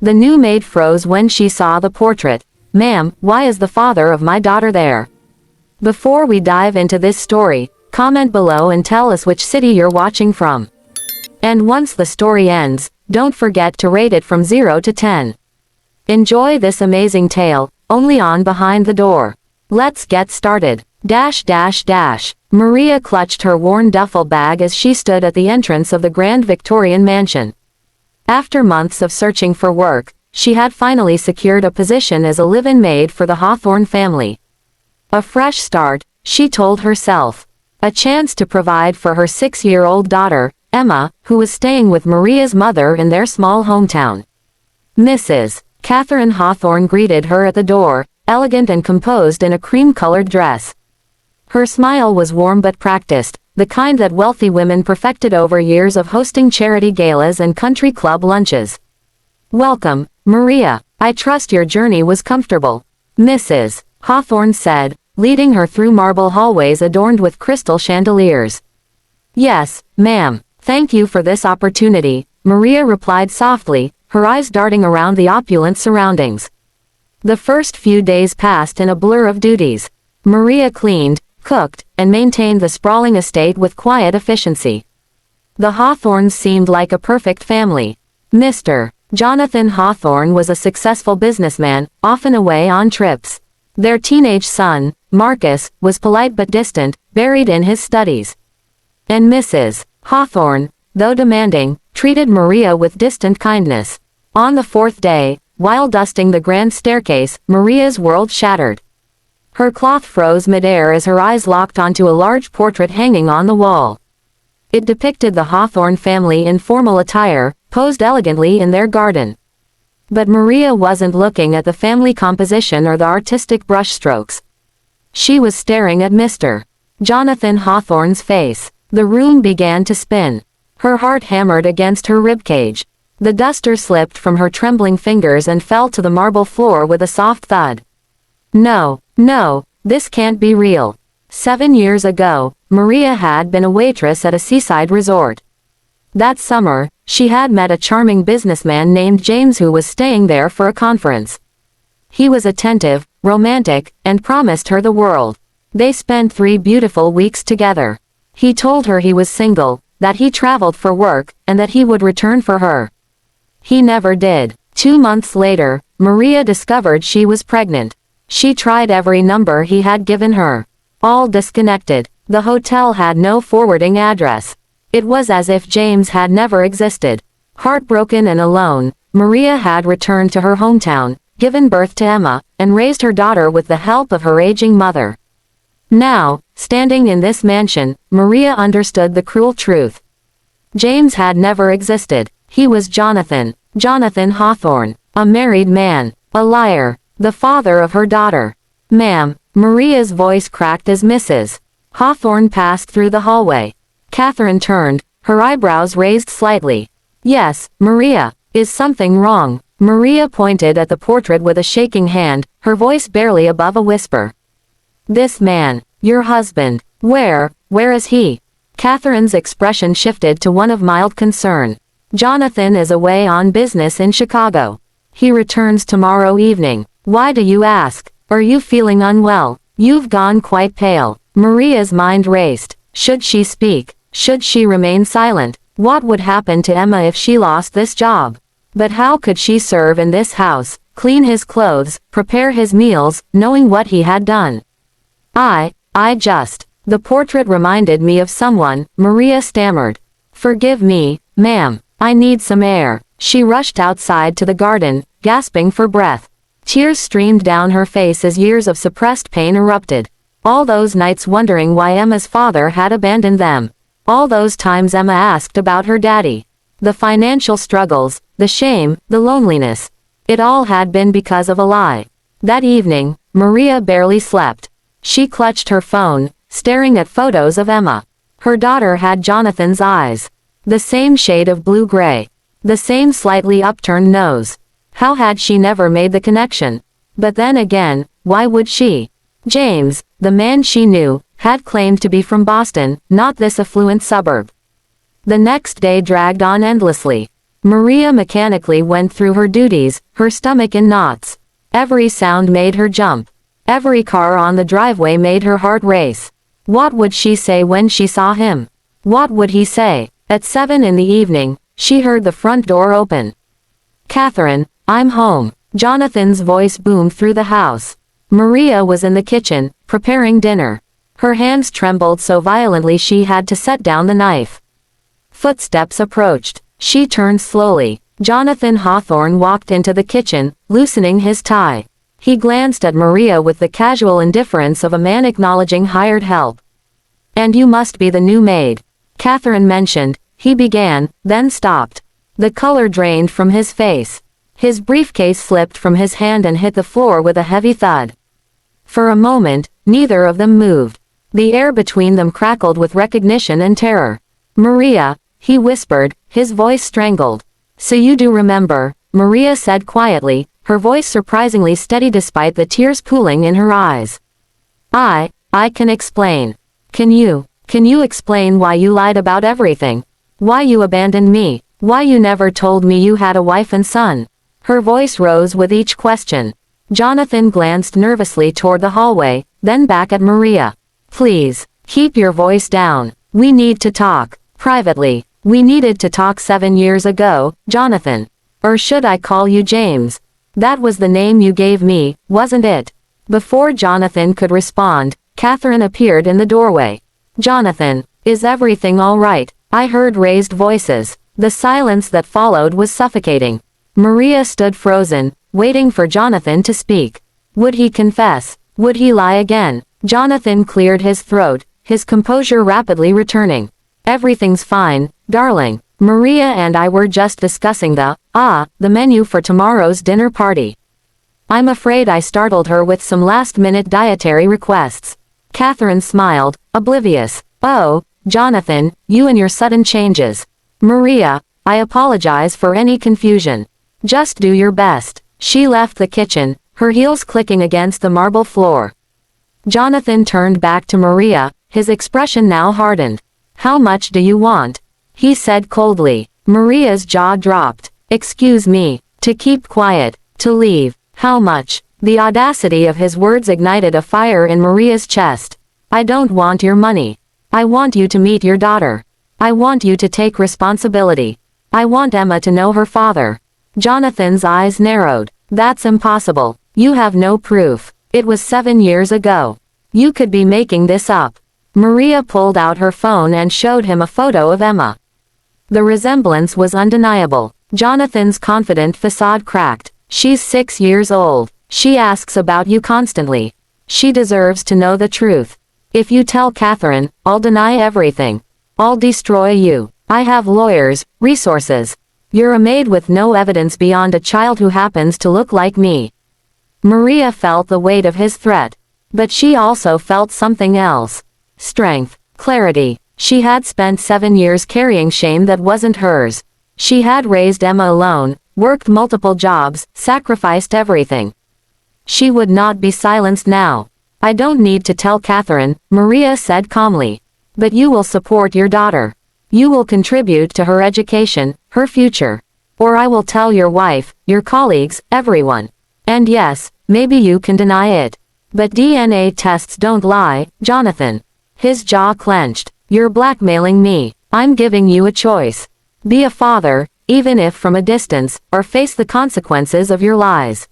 The new maid froze when she saw the portrait. "Ma'am, why is the father of my daughter there?" Before we dive into this story, comment below and tell us which city you're watching from. And once the story ends, don't forget to rate it from 0 to 10. Enjoy this amazing tale, only on Behind the Door. Let's get started. Maria clutched her worn duffel bag as she stood at the entrance of the grand Victorian mansion. After months of searching for work, she had finally secured a position as a live-in maid for the Hawthorne family. A fresh start, she told herself. A chance to provide for her 6-year-old daughter, Emma, who was staying with Maria's mother in their small hometown. Mrs. Catherine Hawthorne greeted her at the door, elegant and composed in a cream-colored dress. Her smile was warm but practiced, the kind that wealthy women perfected over years of hosting charity galas and country club lunches. "Welcome, Maria. I trust your journey was comfortable," Mrs. Hawthorne said, leading her through marble hallways adorned with crystal chandeliers. "Yes, ma'am. Thank you for this opportunity," Maria replied softly, her eyes darting around the opulent surroundings. The first few days passed in a blur of duties. Maria cleaned, cooked, and maintained the sprawling estate with quiet efficiency. The Hawthornes seemed like a perfect family. Mr. Jonathan Hawthorne was a successful businessman, often away on trips. Their teenage son, Marcus, was polite but distant, buried in his studies. And Mrs. Hawthorne, though demanding, treated Maria with distant kindness. On the 4th day, while dusting the grand staircase, Maria's world shattered. Her cloth froze midair as her eyes locked onto a large portrait hanging on the wall. It depicted the Hawthorne family in formal attire, posed elegantly in their garden. But Maria wasn't looking at the family composition or the artistic brushstrokes. She was staring at Mr. Jonathan Hawthorne's face. The room began to spin. Her heart hammered against her ribcage. The duster slipped from her trembling fingers and fell to the marble floor with a soft thud. No, this can't be real. 7 years ago, Maria had been a waitress at a seaside resort. That summer, she had met a charming businessman named James who was staying there for a conference. He was attentive, romantic, and promised her the world. They spent 3 beautiful weeks together. He told her he was single, that he traveled for work, and that he would return for her. He never did. 2 months later, Maria discovered she was pregnant. She tried every number he had given her. All disconnected. The hotel had no forwarding address. It was as if James had never existed. Heartbroken and alone, Maria had returned to her hometown, given birth to Emma, and raised her daughter with the help of her aging mother. Now, standing in this mansion, Maria understood the cruel truth. James had never existed. He was Jonathan Hawthorne, a married man, a liar, the father of her daughter. "Ma'am," Maria's voice cracked as Mrs. Hawthorne passed through the hallway. Catherine turned, her eyebrows raised slightly. "Yes, Maria. Is something wrong?" Maria pointed at the portrait with a shaking hand, her voice barely above a whisper. "This man, your husband, where is he?" Catherine's expression shifted to one of mild concern. "Jonathan is away on business in Chicago. He returns tomorrow evening. Why do you ask? Are you feeling unwell? You've gone quite pale." Maria's mind raced. Should she speak? Should she remain silent? What would happen to Emma if she lost this job? But how could she serve in this house, clean his clothes, prepare his meals, knowing what he had done? The portrait reminded me of someone, Maria stammered. "Forgive me, ma'am. I need some air." She rushed outside to the garden, gasping for breath. Tears streamed down her face as years of suppressed pain erupted. All those nights wondering why Emma's father had abandoned them. All those times Emma asked about her daddy. The financial struggles, the shame, the loneliness. It all had been because of a lie. That evening, Maria barely slept. She clutched her phone, staring at photos of Emma. Her daughter had Jonathan's eyes. The same shade of blue-gray. The same slightly upturned nose. How had she never made the connection? But then again, why would she? James, the man she knew, had claimed to be from Boston, not this affluent suburb. The next day dragged on endlessly. Maria mechanically went through her duties, her stomach in knots. Every sound made her jump. Every car on the driveway made her heart race. What would she say when she saw him? What would he say? At 7 in the evening, she heard the front door open. "Catherine, I'm home." Jonathan's voice boomed through the house. Maria was in the kitchen, preparing dinner. Her hands trembled so violently she had to set down the knife. Footsteps approached. She turned slowly. Jonathan Hawthorne walked into the kitchen, loosening his tie. He glanced at Maria with the casual indifference of a man acknowledging hired help. "And you must be the new maid," Catherine mentioned. He began, then stopped. The color drained from his face. His briefcase slipped from his hand and hit the floor with a heavy thud. For a moment, neither of them moved. The air between them crackled with recognition and terror. "Maria," he whispered, his voice strangled. "So you do remember," Maria said quietly, her voice surprisingly steady despite the tears pooling in her eyes. I can explain. Can you explain why you lied about everything? Why you abandoned me? Why you never told me you had a wife and son?" Her voice rose with each question. Jonathan glanced nervously toward the hallway, then back at Maria. "Please, keep your voice down. We need to talk. Privately. We needed to talk 7 years ago, Jonathan. Or should I call you James? That was the name you gave me, wasn't it?" Before Jonathan could respond, Catherine appeared in the doorway. "Jonathan, is everything all right?" I heard raised voices. The silence that followed was suffocating. Maria stood frozen, waiting for Jonathan to speak. Would he confess? Would he lie again? Jonathan cleared his throat, his composure rapidly returning. "Everything's fine, darling. Maria and I were just discussing the menu for tomorrow's dinner party. I'm afraid I startled her with some last-minute dietary requests." Catherine smiled, oblivious. "Oh, Jonathan, you and your sudden changes. Maria, I apologize for any confusion. Just do your best." She left the kitchen, her heels clicking against the marble floor. Jonathan turned back to Maria, his expression now hardened. "How much do you want?" he said coldly. Maria's jaw dropped. "Excuse me, to keep quiet, to leave. How much?" The audacity of his words ignited a fire in Maria's chest. "I don't want your money. I want you to meet your daughter. I want you to take responsibility. I want Emma to know her father." Jonathan's eyes narrowed. "That's impossible. You have no proof. It was 7 years ago. You could be making this up." Maria pulled out her phone and showed him a photo of Emma. The resemblance was undeniable. Jonathan's confident facade cracked. "She's 6 years old. She asks about you constantly. She deserves to know the truth. If you tell Catherine, I'll deny everything. I'll destroy you. I have lawyers, resources. You're a maid with no evidence beyond a child who happens to look like me." Maria felt the weight of his threat. But she also felt something else. Strength, clarity. She had spent 7 years carrying shame that wasn't hers. She had raised Emma alone, worked multiple jobs, sacrificed everything. She would not be silenced now. "I don't need to tell Catherine," Maria said calmly. "But you will support your daughter. You will contribute to her education, her future. Or I will tell your wife, your colleagues, everyone. And yes, maybe you can deny it. But DNA tests don't lie, Jonathan." His jaw clenched. "You're blackmailing me. I'm giving you a choice. Be a father, even if from a distance, or face the consequences of your lies."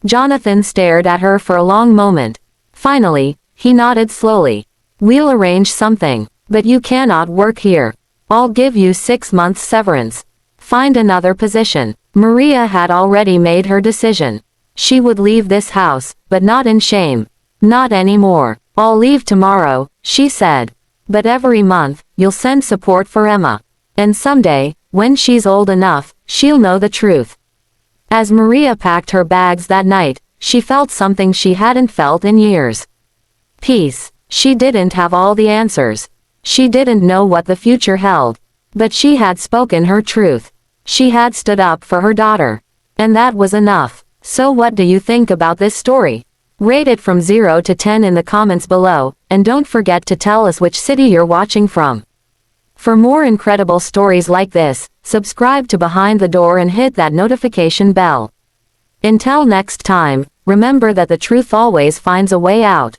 Jonathan stared at her for a long moment. Finally, he nodded slowly. "We'll arrange something. But you cannot work here. I'll give you 6 months severance. Find another position." Maria had already made her decision. She would leave this house, but not in shame. "Not anymore. I'll leave tomorrow," she said. "But every month, you'll send support for Emma. And someday, when she's old enough, she'll know the truth." As Maria packed her bags that night, she felt something she hadn't felt in years. Peace. She didn't have all the answers. She didn't know what the future held. But she had spoken her truth. She had stood up for her daughter. And that was enough. So what do you think about this story? Rate it from 0 to 10 in the comments below, and don't forget to tell us which city you're watching from. For more incredible stories like this, subscribe to Behind the Door and hit that notification bell. Until next time, remember that the truth always finds a way out.